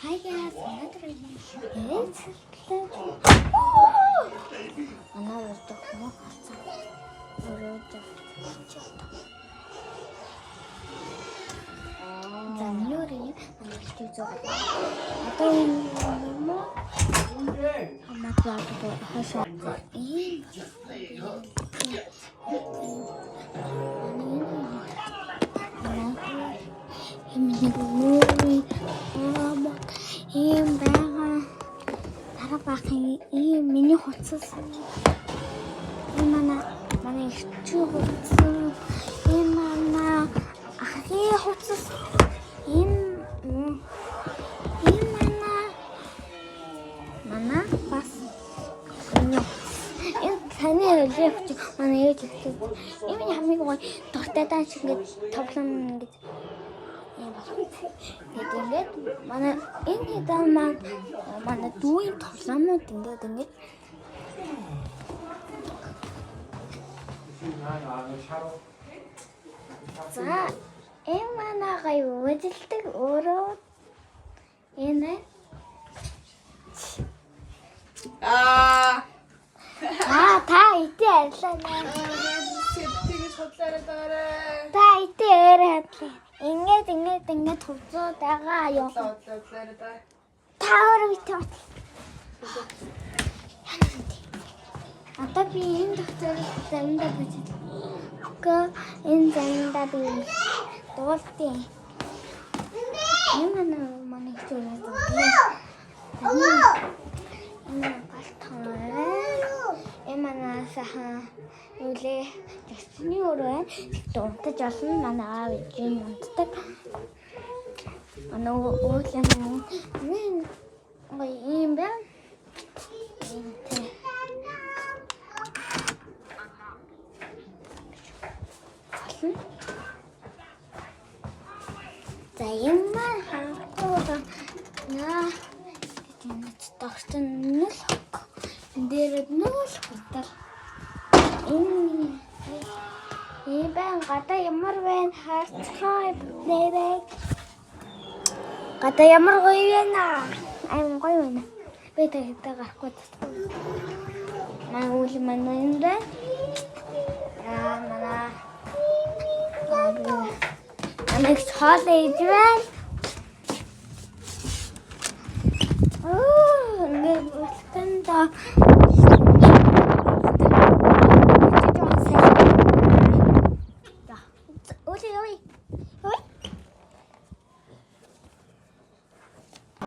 Hi guys, another it's another ийм байгаа. Дараа бахын ийм миний хуцас. Ийм манай ихчүү хуцас. Ийм манай ахын хуцас. Ийм манай бас энэ таны лефт манай ээж ихтэй. Ийм хамгийн гоё дуртай даа шиг ингэж тоглоом ингэж ингээд манай энэ дан манай дүүийн тоглоомнууд ингээд за энэ манай гай үжилдэг өөрөө энэ та итэ ажиллаа тэгж хотлаарай даарай. та итэ өөрөө хадлаа ингээд хувцоо дагаа юу. Хотлаарай даа. Та өөрөө итэ. Одоо би энэ доктор замдаа бич. Энэ замдаа би дуултын. Энэ манай хэлээ дуултын. Энэ галтхан. Эмана сахан үлээ тэгсний өөрөө дунтаж олон манай аав ээжийн унтдаг. Манай уулын мен ийм байна. За юм хаа наа энэ доктор нөл дээр нөл хутал энэ бэн гадаа ямар байна хацхай нэрээ гадаа ямар гоё байна ам гоё байна би тэгтээ гарахгүй татсан манай үл манай энэ манай хоол ээж байна ингээд үлтэн да